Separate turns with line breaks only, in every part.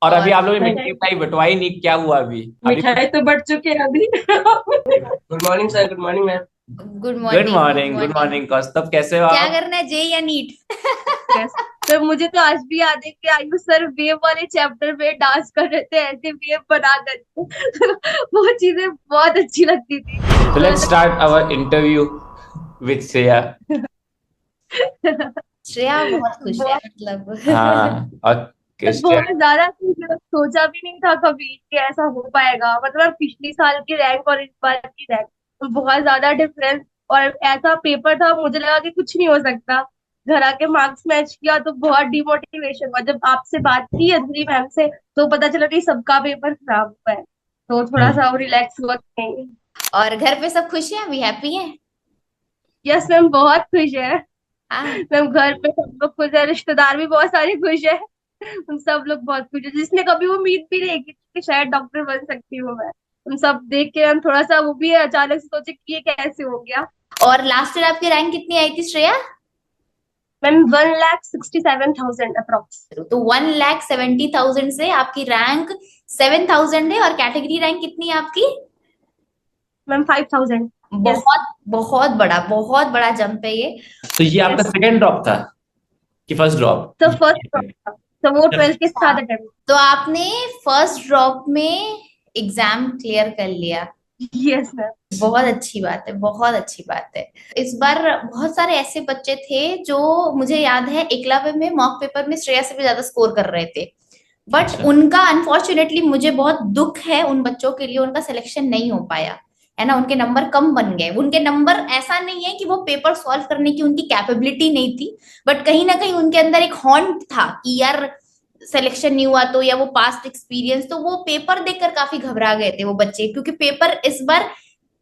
और अभी
और
आप लोगों ने मिठाई बंटवाई नहीं, क्या हुआ अभी अभी?
मिठाई तो बढ़ चुके हैं अभी। Good morning sir, good morning ma'am.
Good
good
morning, good
morning, good
morning.
Morning Kaustubh, कैसे हो
क्या
आप?
करना है, जे या नीट?
यस सर, मुझे तो आज भी याद है कि आयु सर वेव वाले चैप्टर में डांस कर रहे थे ऐसे वेव बना करके। वो चीजें बहुत अच्छी लगती थी।
So let's start our interview with Shreya.
Shreya बहुत खुश है,
बहुत
मतलब।
हाँ, और
बहुत
क्रिस्टियन।
ज्यादा खुश है। सोचा भी नहीं था कभी कि ऐसा हो पाएगा। मतलब पिछली साल की रैंक और इस बार की रैंक तो बहुत ज्यादा डिफरेंस। और ऐसा पेपर था, मुझे लगा कि कुछ नहीं हो सकता। घर आके मार्क्स मैच किया तो बहुत डिमोटिवेशन हुआ। जब आपसे बात की अंजलि मैम से तो पता चला कि सबका पेपर खराब हुआ है, तो थोड़ा सा रिलैक्स हुआ कि नहीं।
और घर पे सब खुश हैं, अभी हैप्पी हैं?
यस मैम, बहुत खुश है।
हाँ।
मैम घर पे सब लोग खुश है, रिश्तेदार भी बहुत सारे खुश है। उन सब लोग बहुत खुश है, जिसने कभी वो उम्मीद भी नहीं की थी कि शायद डॉक्टर बन सकती हूँ मैं। उन सब देख के हम थोड़ा सा वो भी है, अचानक से सोचे कि ये कैसे हो गया।
और लास्ट ईयर आपकी रैंक कितनी आई थी श्रेया?
Ma'am 1,67,000 approx.
तो 1,70,000 से आपकी रैंक 7,000 है, और कैटेगरी रैंक कितनी है आपकी?
मैम 5,000। यस।
बहुत बहुत बड़ा जंप है ये।
तो ये आपका
यस।
सेकंड ड्रॉप था कि फर्स्ट ड्रॉप?
तो फर्स्ट था, तो वो 12th के
अच्छा,
साथ अटेम्प्ट।
तो आपने फर्स्ट ड्रॉप में एग्जाम क्लियर कर लिया।
Yes ma'am.
बहुत अच्छी बात है, बहुत अच्छी बात है। इस बार बहुत सारे ऐसे बच्चे थे जो, मुझे याद है, एकलव्य में मॉक पेपर में श्रेया से भी ज्यादा स्कोर कर रहे थे। बट
अच्छा।
उनका अनफॉर्चुनेटली, मुझे बहुत दुख है उन बच्चों के लिए, उनका सिलेक्शन नहीं हो पाया। है ना, उनके नंबर कम बन गए। उनके नंबर, ऐसा नहीं है कि वो पेपर सॉल्व करने की उनकी कैपेबिलिटी नहीं थी, बट कहीं ना कहीं उनके अंदर एक हॉन्ट था कि यार सिलेक्शन नहीं हुआ तो, या वो पास्ट एक्सपीरियंस, तो वो पेपर देखकर काफी घबरा गए थे वो बच्चे, क्योंकि पेपर इस बार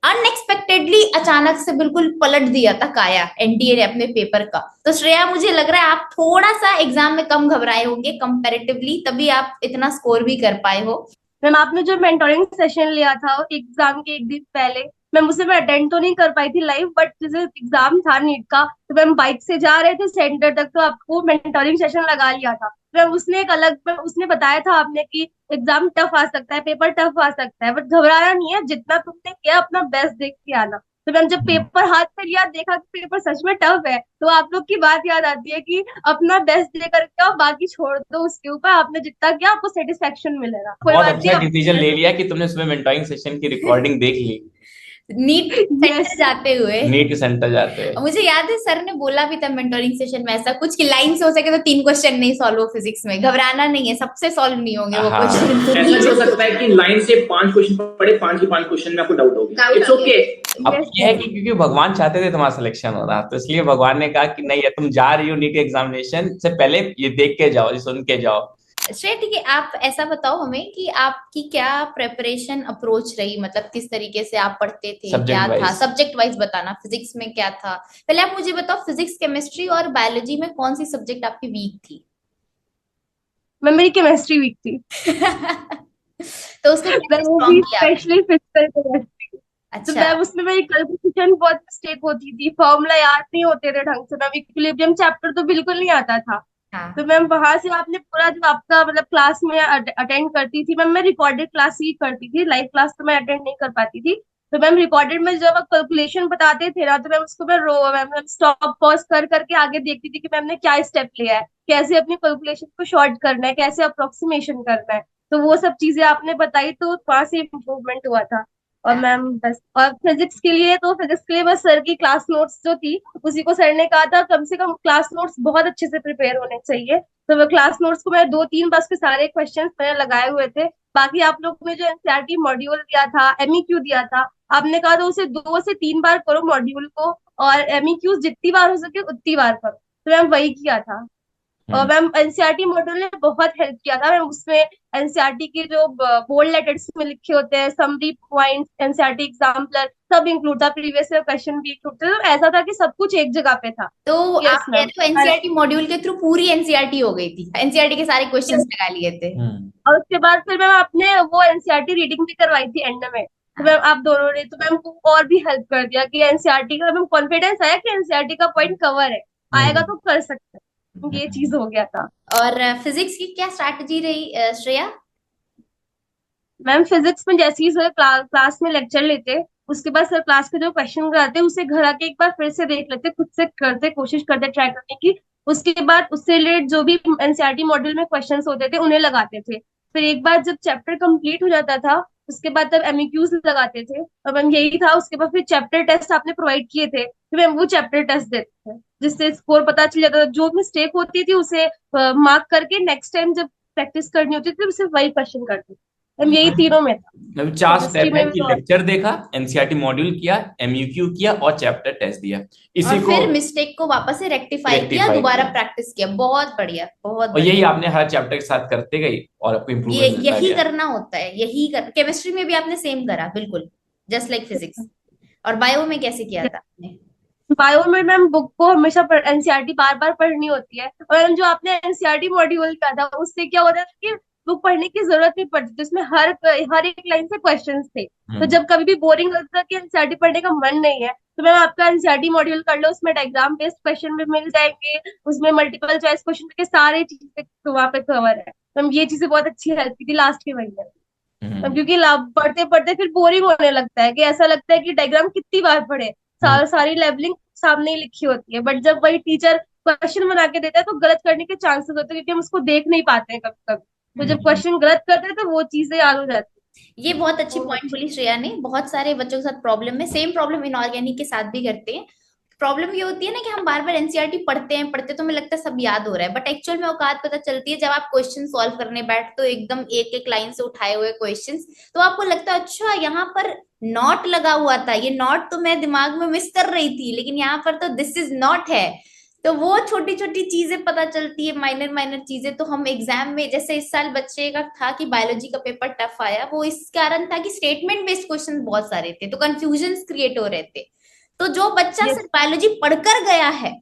अनएक्सपेक्टेडली अचानक से बिल्कुल पलट दिया था काया एनटीए ने अपने पेपर का। तो श्रेया, मुझे लग रहा है आप थोड़ा सा एग्जाम में कम घबराए होंगे कंपैरेटिवली, तभी आप इतना स्कोर भी कर पाए हो।
मैम आपने जो मेंटोरिंग सेशन लिया था एग्जाम के एक दिन पहले, मैम उसे मैं अटेंड तो नहीं कर पाई थी लाइव, बट जैसे एग्जाम था नीट का तो मैम बाइक से जा रहे थे सेंटर तक, तो आपको मेंटोरिंग सेशन लगा लिया था। मैम उसने एक अलग मैम उसने बताया था आपने कि एग्जाम टफ आ सकता है, पेपर टफ आ सकता है, बट घबराना नहीं है, जितना तुमने किया अपना बेस्ट देख के आना। तो मैम जब पेपर हाथ में लिया, देखा कि पेपर सच में टफ है, तो आप लोग की बात याद आती है कि अपना बेस्ट दे करके आओ, बाकी छोड़ दो उसके ऊपर, आपने जितना किया आपको सेटिस्फेक्शन मिलेगा, कोई
बहुत
बात
अच्छा
नहीं आप।
डिसीजन ले लिया कि तुमने उसमें मेंटोरिंग सेशन की रिकॉर्डिंग देख ली।
NEET
yes.
सेंटर जाते हुए।
नीट सेंटर जाते हैं।
और मुझे याद है सर ने बोला भी था मेंटोरिंग सेशन में ऐसा कुछ कि लाइन से हो सके तो 3 क्वेश्चन नहीं सॉल्व हो फिजिक्स में, घबराना नहीं है, सबसे सॉल्व नहीं होंगे वो
हाँ,
क्वेश्चन, तो
ऐसा भी हो सकता है कि लाइन से 5 क्वेश्चन पढ़े, 5 के 5 क्वेश्चन में आपको डाउट हो गया, इट्स ओके।
अब
यस
ये है कि क्योंकि भगवान चाहते थे तुम्हारा सिलेक्शन हो रहा, तो इसलिए भगवान ने कहा कि नहीं है, तुम जा रही हो नीट एग्जामिनेशन से पहले ये देख के जाओ, ये सुन के जाओ।
श्रेय, ठीक है, आप ऐसा बताओ हमें कि आपकी क्या प्रेपरेशन अप्रोच रही, मतलब किस तरीके से आप पढ़ते थे,
सब्जेक्ट
क्या था
वाइज।
सब्जेक्ट वाइज बताना, फिजिक्स में क्या था। पहले आप मुझे बताओ, फिजिक्स, केमिस्ट्री और बायोलॉजी में कौन सी सब्जेक्ट आपकी वीक थी?
मैं, मेरी केमिस्ट्री वीक थी।
तो उसको
मैं
कैसे
वो
स्ट्रॉन्ग
भी
किया आपने?
Specially physical chemistry. तो
अच्छा।
मैं उसमें मेरी कैलकुलेशन बहुत मिस्टेक होती थी, फॉर्मूला याद नहीं होते थे ढंग से, मैं इक्विलिब्रियम चैप्टर तो बिल्कुल नहीं आता था। तो
हाँ।
मैम वहां से आपने पूरा जो आपका मतलब क्लास में अटेंड करती थी मैम, मैं रिकॉर्डेड क्लास ही करती थी, लाइव क्लास तो मैं अटेंड नहीं कर पाती थी। तो मैम रिकॉर्डेड में जब आप कैलकुलेशन बताते थे ना, तो मैम उसको मैं रो मैम स्टॉप पॉज कर करके आगे देखती थी कि मैम ने क्या स्टेप लिया है, कैसे अपनी कैलकुलेशन को शॉर्ट करना है, कैसे अप्रोक्सीमेशन करना है। तो वो सब चीजें आपने बताई तो वहां से इम्प्रूवमेंट हुआ था। और मैम बस, और फिजिक्स के लिए बस सर की क्लास नोट्स जो थी उसी को सर ने कहा था कम से कम क्लास नोट्स बहुत अच्छे से प्रिपेयर होने चाहिए। तो वो क्लास नोट्स को मैं 2-3 बस के सारे क्वेश्चंस मैंने लगाए हुए थे। बाकी आप लोग ने जो एनसीईआरटी मॉड्यूल दिया था, एमईक्यू दिया था, आपने कहा था उसे 2 से 3 बार करो मॉड्यूल को, और एमईक्यूज जितनी बार हो सके उतनी बार करो। तो मैम वही किया था। और
हम्म।
मैम एनसीईआरटी मॉड्यूल ने बहुत हेल्प किया था मैम, उसमें एनसीईआरटी के जो बोल्ड लेटर्स में लिखे होते हैं समरी पॉइंट्स, एनसीईआरटी एग्जाम्पलर, सब इंक्लूड था, प्रीवियस ईयर क्वेश्चन भी इंक्लूड थे, तो ऐसा था कि सब कुछ एक जगह पे था।
तो आप
यस
कह
मैम।
रहे हो एनसीईआरटी मॉड्यूल के थ्रू पूरी एनसीईआरटी हो गई थी, एनसीईआरटी के सारे क्वेश्चंस लगा लिए थे?
और उसके बाद फिर मैम आपने वो एनसीईआरटी रीडिंग भी करवाई थी एंड में। तो
हाँ।
मैम आप दोनों ने तो मैम को और भी हेल्प कर दिया कि एनसीईआरटी का मैम कॉन्फिडेंस आया कि एनसीईआरटी का पॉइंट कवर है, आएगा
हम्म।
तो कर सकते हैं। ये चीज हो गया था।
और फिजिक्स की क्या स्ट्रैटेजी रही श्रेया?
मैम फिजिक्स में जैसे ही सर क्लास में लेक्चर लेते, उसके बाद सर क्लास के जो क्वेश्चन कराते उसे घर आके एक बार फिर से देख लेते, खुद से करते, कोशिश करते ट्राई करने की। उसके बाद उससे रिलेटेड जो भी एनसीईआरटी मॉड्यूल में क्वेश्चंस होते थे उन्हें लगाते थे। फिर एक बार जब चैप्टर कंप्लीट हो जाता था, उसके बाद तब एमसीक्यूज लगाते थे। और मैम यही था, उसके बाद फिर चैप्टर टेस्ट आपने प्रोवाइड किए थे, फिर मैम वो चैप्टर टेस्ट देते थे, जिससे स्कोर पता चल जाता था। जो मिस्टेक होती थी उसे मार्क करके नेक्स्ट टाइम जब प्रैक्टिस करनी होती थी सिर्फ वही क्वेश्चन करते थे। मैम यही तीनों में था।
मतलब 4
केमिस्ट्री
स्टेप है
में भी
कि
तो।
लेक्चर देखा, एनसीईआरटी मॉड्यूल किया, एमयूक्यू किया और चैप्टर टेस्ट दिया। इसी
और
को
फिर मिस्टेक को वापस से रेक्टिफाई किया,
रेक्टिफाई
दोबारा
किया,
प्रैक्टिस किया। बहुत बढ़िया, बहुत
और यही
बढ़िया।
आपने हर चैप्टर के साथ करते गई और आपको
ये
इम्प्रूवमेंट मिलता
यही
गया।
करना होता है, यही कर। केमिस्ट्री में भी आपने सेम करा, बिल्कुल जस्ट लाइक फिजिक्स। और बायो में कैसे किया था आपने?
बायो में मैम बुक को हमेशा एनसीईआरटी बार बार पढ़नी होती है, और जो आपने एनसीईआरटी मॉड्यूल किया था उससे क्या होता था कि बुक पढ़ने की जरूरत नहीं पड़ती थी, उसमें हर एक लाइन से क्वेश्चंस थे। तो
हम्म।
जब कभी भी बोरिंग लगता था कि एनसीईआरटी पढ़ने का मन नहीं है, तो मैम आपका एनसीईआरटी मॉड्यूल कर लो, उसमें डायग्राम बेस्ड क्वेश्चन भी मिल जाएंगे, उसमें मल्टीपल चॉइस क्वेश्चन के सारे चीजें तो वहाँ पे कवर है। मैम ये चीजें बहुत अच्छी हेल्प की थी लास्ट के महीने में।
हम्म।
क्योंकि पढ़ते पढ़ते फिर बोरिंग होने लगता है, कि ऐसा लगता है कि डायग्राम कितनी बार पढ़े,
हम्म।
सारी लेवलिंग सामने ही लिखी होती है, बट जब वही टीचर क्वेश्चन बना के देता है तो गलत करने के चांसेस होते हैं, क्योंकि हम उसको देख नहीं पाते हैं कभी कभी। तो जब
हम्म।
क्वेश्चन गलत करते हैं तो वो चीजें याद हो जाती
ये बहुत अच्छी
है।
पॉइंट बोली श्रेया ने। बहुत सारे बच्चों के साथ प्रॉब्लम है, सेम प्रॉब्लम इनऑर्गेनिक के साथ भी करते हैं। प्रॉब्लम ये होती है ना कि हम बार बार एनसीईआरटी पढ़ते हैं, पढ़ते तो हमें लगता है सब याद हो रहा है, बट एक्चुअल में औकात पता चलती है जब आप क्वेश्चन सॉल्व करने बैठते हो, एकदम एक एक लाइन से उठाए हुए क्वेश्चंस, तो आपको लगता है अच्छा यहाँ पर नॉट लगा हुआ था, ये नॉट तो मैं दिमाग में मिस कर रही थी, लेकिन यहाँ पर तो दिस इज नॉट है। तो वो छोटी छोटी चीजें पता चलती है, माइनर माइनर चीजें। तो हम एग्जाम में, जैसे इस साल बच्चे का था कि बायोलॉजी का पेपर टफ आया, वो इस कारण था कि स्टेटमेंट बेस्ड क्वेश्चन बहुत सारे थे, तो कंफ्यूजन क्रिएट हो रहे थे। तो जो बच्चा
यस।
सिर्फ बायोलॉजी पढ़कर गया है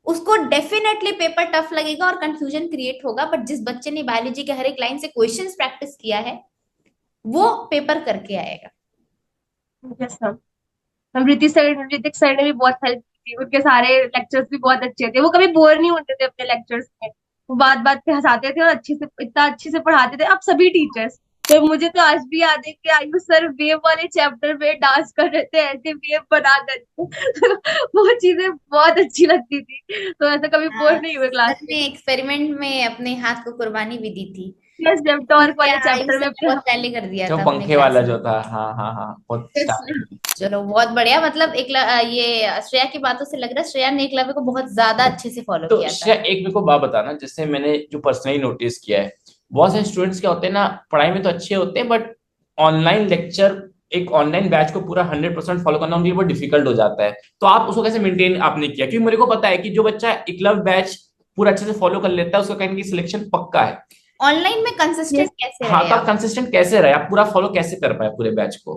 उसको डेफिनेटली पेपर टफ लगेगा और कंफ्यूजन क्रिएट होगा, बट जिस बच्चे ने बायोलॉजी के हर एक लाइन से क्वेश्चंस प्रैक्टिस किया है वो पेपर करके आएगा।
Yes ma'am. हम ऋतिक सर ने भी बहुत हेल्प की थी, उनके सारे लेक्चर्स भी बहुत अच्छे थे, वो कभी बोर नहीं होते थे अपने लेक्चर्स में। वो बात बात पे हंसाते थे और अच्छे से, इतना अच्छे से पढ़ाते थे। अब सभी टीचर्स, तो मुझे तो आज भी याद है कि आयुष सर वेव वाले चैप्टर में डांस कर रहे थे ऐसे वेव बना करके वो चीजें बहुत अच्छी लगती थी, तो ऐसा कभी बोर
हाँ,
नहीं हुए
सर
क्लास में।
ने एक्सपेरिमेंट में अपने हाथ को कुर्बानी भी दी थी।
यस, जब टॉर्क
क्या
वाले
आयुष
चैप्टर
सर
में
ने बहुत पहले कर दिया
जो
था अपने
पंखे
ख्याल
वाला
से।
जो था, हाँ हाँ हाँ, बहुत स्टार्टिंग में।
चलो बहुत बढ़िया। मतलब एक ये श्रेया की बातों से लग रहा है श्रेया ने एकलव्य को बहुत ज्यादा अच्छे से फॉलो
तो
किया था।
श्रेया, एक मेरे को बात बताना, जैसे मैंने जो पर्सनली नोटिस किया है, बहुत सारे स्टूडेंट्स क्या होते हैं ना, पढ़ाई में तो अच्छे होते हैं बट ऑनलाइन लेक्चर, एक ऑनलाइन बैच को पूरा 100% फॉलो करना उनके लिए बहुत डिफिकल्ट हो जाता है। तो आप उसको कैसे मेंटेन आपने किया? क्योंकि मेरे को पता है कि जो बच्चा एकलव्य बैच पूरा अच्छे से फॉलो कर लेता है उसका कहीं की सिलेक्शन पक्का है।
ऑनलाइन में कंसिस्टेंट
यस।
कैसे
हाँ,
रहे
तो आप
आप?
कंसिस्टेंट कैसे रहे, आप पूरा फॉलो कैसे कर पाए पूरे बैच को?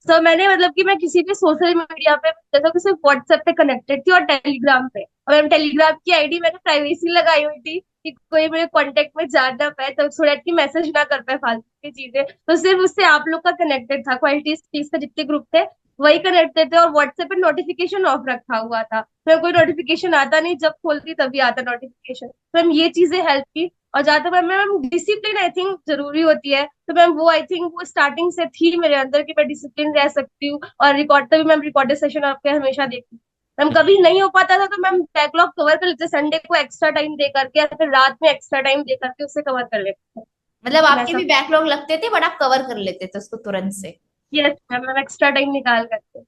तो मैंने मतलब कि मैं किसी भी सोशल मीडिया पे, जैसा कि सिर्फ व्हाट्सएप पे कनेक्टेड थी और टेलीग्राम पे, और मैम टेलीग्राम की आईडी मैंने प्राइवेसी लगाई हुई थी कि कोई मेरे कांटेक्ट में जा ना पाए, तो सो दैट की मैसेज ना कर पाए फालतू की चीजें। तो सिर्फ उससे आप लोग का कनेक्टेड था, क्वालिटी स्पीच का जितने ग्रुप थे वही कनेक्टेड थे, और व्हाट्सएप पे नोटिफिकेशन ऑफ रखा हुआ था, तो कोई नोटिफिकेशन आता नहीं, जब खोलती तभी आता नोटिफिकेशन। तो मैम ये चीजें हेल्प की। और ज्यादा मैम डिसिप्लिन आई थिंक जरूरी होती है, तो मैम वो आई थिंक वो स्टार्टिंग से थी मेरे अंदर कि मैं डिसिप्लिन रह सकती हूँ। और रिकॉर्ड तभी मैम रिकॉर्डेड सेशन आपके हमेशा देखती हूँ। मैम कभी नहीं हो पाता था तो मैम बैकलॉग कवर कर लेते, संडे को एक्स्ट्रा टाइम दे करके या फिर रात में एक्स्ट्रा टाइम दे करके उससे कवर कर लेते थे।
मतलब
मैम
आपके
ऐसा।
भी बैकलॉग लगते थे बट आप कवर कर लेते थे उसको तुरंत से।
Yes ma'am, ma'am extra time निकाल करके।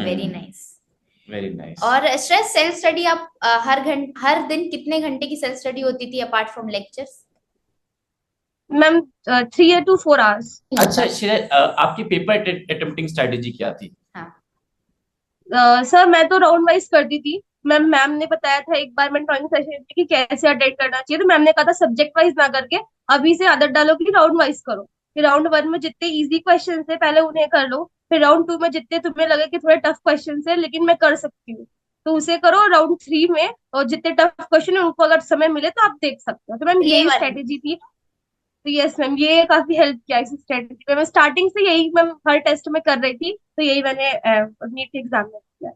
Very nice.
Very nice.
और स्ट्रेस सेल्फ स्टडी आप हर दिन कितने घंटे की सेल्फ स्टडी होती थी apart from lectures?
Ma'am 3 to 4 hours।
अच्छा श्रेया, आपकी पेपर अटेम्प्टिंग स्ट्रेटेजी क्या थी?
हाँ।
सर मैं तो राउंड वाइज करती थी। मैम ने बताया था एक बार मैं ड्राइंग सेशन में कि कैसे अटेंड करना चाहिए, तो मैम ने कहा था सब्जेक्ट वाइज ना करके अभी से आदत डालो कि राउंड वाइज करो, कि राउंड 1 में जितने इजी क्वेश्चन थे पहले उन्हें कर लो, फिर राउंड 2 में जितने तुम्हें लगे कि थोड़े टफ क्वेश्चन है लेकिन मैं कर सकती हूँ तो उसे करो, राउंड 3 में और जितने टफ क्वेश्चन है उनको अगर समय मिले तो आप देख सकते हो। तो मैम
यही
यही
वाली।
स्ट्रेटेजी थी। तो यस मैम, ये काफी हेल्प किया इस स्ट्रेटेजी में। मैं स्टार्टिंग से यही मैम हर टेस्ट में कर रही थी, तो यही मैंने नीट एग्जाम में किया।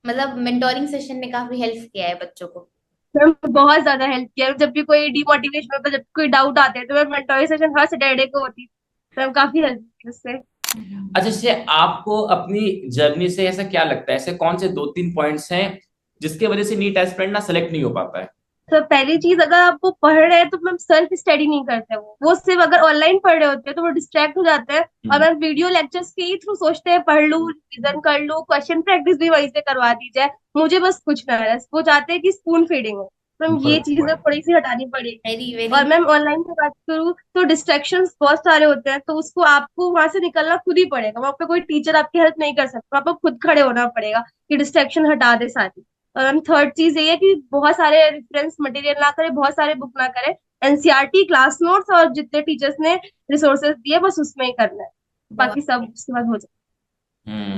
मतलब मेंटोरिंग सेशन ने काफी हेल्प किया है बच्चों को।
मैम बहुत ज्यादा हेल्प किया। जब भी कोई डिमोटिवेशन होता है, जब कोई डाउट आते हैं, तो मैं मेंटोरिंग सेशन हर सैटरडे को होती थी। तो मैम काफी हेल्प की उससे।
अच्छा, जैसे आपको अपनी जर्नी से ऐसा क्या लगता है, ऐसे कौन से 2-3 पॉइंट्स हैं जिसके वजह से नीट एस्पिरेंट ना सेलेक्ट नहीं हो पाता है?
तो पहली चीज, अगर आप वो पढ़ रहे हैं तो मैम सेल्फ स्टडी नहीं करते, वो सिर्फ अगर ऑनलाइन पढ़ रहे होते हैं तो वो डिस्ट्रैक्ट हो जाते हैं। और मैम वीडियो लेक्चर्स के ही थ्रू सोचते हैं पढ़ लूं, रिवीजन कर लूं, क्वेश्चन प्रैक्टिस भी वहीं से करवा दी जाए, मुझे बस कुछ ना है। वो चाहते हैं कि स्पून फीडिंग हो। मैम ये चीजें थोड़ी सी हटानी पड़ेगी।
वेरी
और
वेरी।
मैम ऑनलाइन की बात करूँ तो डिस्ट्रैक्शंस बहुत सारे होते हैं, तो उसको आपको वहां से निकलना खुद ही पड़ेगा। वहां पे कोई टीचर आपकी हेल्प नहीं कर सकता, आपको खुद खड़े होना पड़ेगा कि डिस्ट्रैक्शन हटा दे सारी। और मैम थर्ड चीज ये है कि बहुत सारे रेफरेंस मटेरियल ना करें, बहुत सारे बुक ना करें। एनसीईआरटी, क्लास नोट्स और जितने टीचर्स ने रिसोर्सेज दिए बस उसमें ही करना है, बाकी सब उसके बाद हो जाए।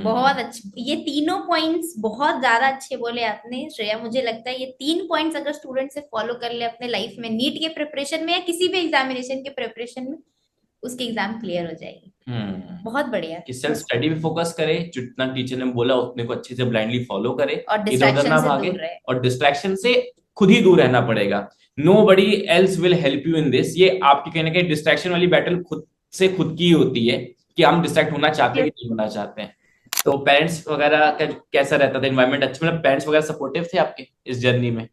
बहुत अच्छे, ये तीनों पॉइंट्स बहुत ज्यादा अच्छे बोले आपने श्रेया। मुझे लगता है ये 3 पॉइंट्स अगर स्टूडेंट से फॉलो कर ले अपने लाइफ में, नीट के प्रिपरेशन में या किसी भी एग्जामिनेशन के प्रिपरेशन में, उसकी एग्जाम क्लियर हो जाएगी। बहुत बढ़िया।
कि सेल्फ स्टडी पे फोकस करे, जितना टीचर ने बोला उतने को अच्छे से ब्लाइंडली फॉलो करे,
और
इधर उधर
डिस्ट्रैक्शन
ना
से
भागे,
दूर रहे।
और डिस्ट्रैक्शन से खुद ही दूर रहना पड़ेगा। Nobody else will help you in this. ये आपकी कहीं ना कहीं डिस्ट्रैक्शन वाली बैटल खुद से खुद की ही होती है कि हम डिस्ट्रैक्ट होना चाहते हैं कि नहीं होना चाहते हैं। तो पेरेंट्स वगैरह का कैसा रहता था एनवायरनमेंट? अच्छा, मतलब पेरेंट्स वगैरह सपोर्टिव थे आपके इस जर्नी में?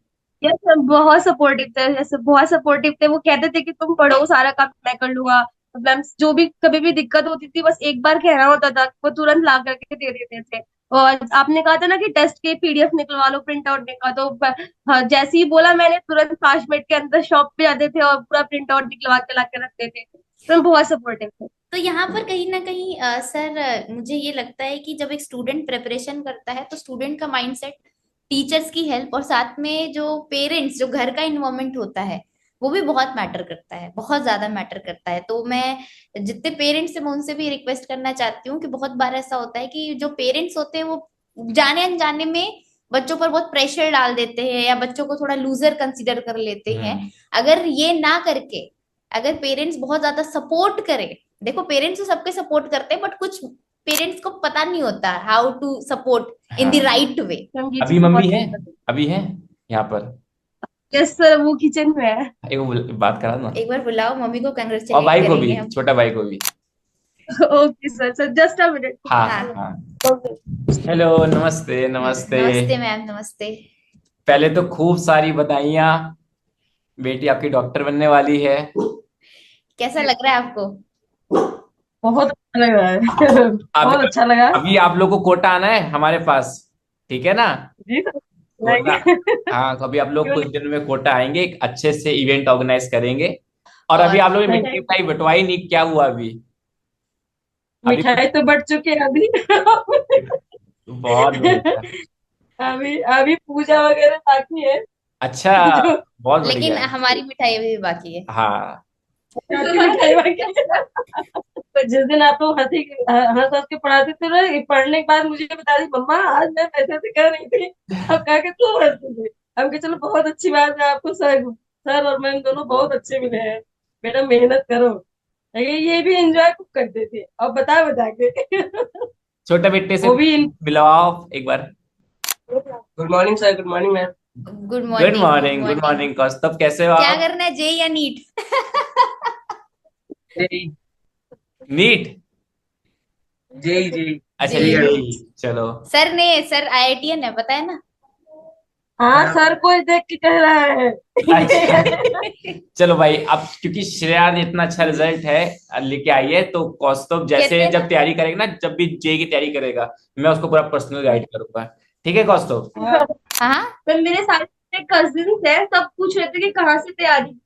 यस मैम, बहुत सपोर्टिव थे। जैसे बहुत सपोर्टिव थे, वो कहते थे कि तुम पढ़ो, सारा काम मैं कर लूंगा। मैम जो भी कभी भी दिक्कत होती थी, बस एक बार कहना होता था, वो तुरंत ला करके दे देते थे। और आपने कहा था ना कि टेस्ट के पीडीएफ निकलवा लो, प्रिंट आउट निकलवा, तो हाँ, जैसे ही बोला मैंने, तुरंत 5 मिनट के अंदर शॉप पे जाते थे और पूरा प्रिंट आउट निकलवा के ला के रखते थे। तो बहुत सपोर्टिव थे।
तो यहाँ पर कहीं ना कहीं सर मुझे ये लगता है कि जब एक स्टूडेंट प्रिपरेशन करता है तो स्टूडेंट का माइंडसेट, टीचर्स की हेल्प और साथ में जो पेरेंट्स, जो घर का इन्वॉल्वमेंट होता है, वो भी बहुत मैटर करता है, बहुत ज्यादा मैटर करता है। तो मैं जितने पेरेंट्स हैं मैं उनसे भी रिक्वेस्ट करना चाहती हूँ कि बहुत बार ऐसा होता है कि जो पेरेंट्स होते हैं वो जाने अनजाने में बच्चों पर बहुत प्रेशर डाल देते हैं या बच्चों को थोड़ा लूजर कंसिडर कर लेते हैं। अगर ये ना करके, अगर पेरेंट्स बहुत ज्यादा सपोर्ट करें, देखो पेरेंट्स तो सबके सपोर्ट करते हैं, बट कुछ पेरेंट्स को पता नहीं होता how to support in the right way.
Ma'am ये
अभी
चीज
मम्मी
बहुत
है?
हेल्प करती
अभी है यहाँ पर?
है। यस सर, वो किचन में है।
एक बात करा ना,
एक बार बुलाओ मम्मी को,
और
कंग्रेचुलेट
भाई को भी,
करेंगे हम।
छोटा भाई को भी।
Okay sir, sir just a minute.
हाँ
हाँ।
हाँ। हेलो, नमस्ते नमस्ते।
नमस्ते मैम, नमस्ते।
पहले तो खूब सारी बधाइयाँ, बेटी आपकी डॉक्टर बनने वाली है।
कैसा लग रहा है आपको?
बहुत अच्छा लग रहा है।
अब
बहुत अच्छा लगा।
अभी आप लोग को कोटा आना है हमारे पास, ठीक है ना?
जी सर,
कोटा,
आएंगे।
हाँ, तो अभी आप लोग
क्यों
कुछ
नहीं?
दिन में कोटा आएंगे, एक अच्छे से इवेंट ऑर्गेनाइज करेंगे। और अभी आप लोग ने मिठाई
Thank
मिठाई बंटवाई नहीं, क्या हुआ अभी? अभी
मिठाई तो बढ़ चुके हैं अभी।
बहुत बढ़िया।
अभी अभी पूजा वगैरह बाकी है।
अच्छा,
जो
बहुत
लेकिन
बढ़िया।
हमारी मिठाई अभी भी बाकी है।
हाँ,
आपकी मिठाई बाकी है। तो जिस दिन आप लोग हंस हंस के पढ़ाते थे ना, ये पढ़ने के बाद मुझे बता दी मम्मा आज मैं ऐसे ऐसे कर रही थी, अब कहा के तुम हंसते थे। हम कहे चलो बहुत अच्छी बात है, आपको सर सर और मैम दोनों बहुत अच्छे मिले हैं। बेटा मेहनत करो। ये भी एंजॉय खूब करते थे, अब बता बता के।
छोटे बेटे से
वो भी
मिलवाओ एक बार।
Good morning sir, good morning ma'am.
Good
good
morning, good
morning, good
morning.
Morning Kaustubh, कैसे हो
क्या
आप?
करना है, जे या नीट?
नीट?
जी जी।
अच्छा,
जी।
जी, चलो।
सर आईआईटीएन है, पता है ना?
हाँ सर को देख के कह रहा है।
अच्छा, चलो भाई, अब क्योंकि श्रेया ने इतना अच्छा रिजल्ट है लेके आई है, तो कौस्तुभ जैसे
कहते
जब तैयारी करेगा ना, जब भी जे की तैयारी करेगा, मैं उसको पूरा पर्सनल गाइड करूंगा। ठीक है कौस्तुभ?
हाँ।
मैम मेरे सारे कजिन्स हैं, सब पूछ रहे थे कि कहाँ से तैयारी।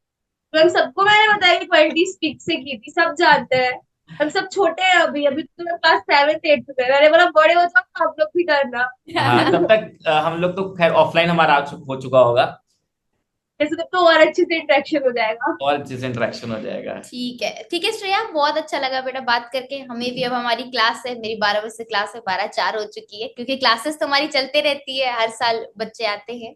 मैम सबको मैंने बताया कि क्वालिटी स्पीक से की थी, सब जानते हैं। हम सब छोटे हैं अभी, अभी तो मैं क्लास 7th 8th में। मैंने बोला बड़े हो जाओ तो आप लोग भी करना।
हाँ, तब तक हम लोग तो खैर ऑफलाइन हमारा हो चुका होगा,
ऐसे तो और अच्छे से इंटरेक्शन हो जाएगा।
और अच्छे से इंटरेक्शन हो जाएगा।
ठीक है, ठीक है श्रेया, बहुत अच्छा लगा बेटा बात करके। हमें भी अब हमारी क्लास है, मेरी 12 बजे से क्लास है, 12:04 हो चुकी है, क्योंकि क्लासेस तो हमारी चलते रहती है, हर साल बच्चे आते हैं।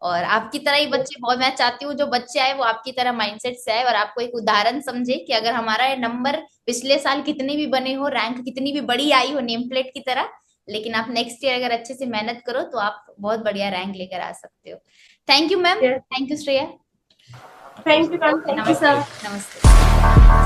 और आपकी तरह ही बच्चे, बहुत मैं चाहती हूँ जो बच्चे आए वो आपकी तरह माइंडसेट से आए और आपको एक उदाहरण समझे कि अगर हमारा ये नंबर पिछले साल कितने भी बने हो, रैंक कितनी भी बड़ी आई हो नेम प्लेट की तरह, लेकिन आप नेक्स्ट ईयर अगर अच्छे से मेहनत करो तो आप बहुत बढ़िया रैंक लेकर आ सकते हो। Thank you ma'am.
Yes.
Thank you Shreya.
Thank you ma'am, thank you
नमस्ते।
सर।
नमस्ते।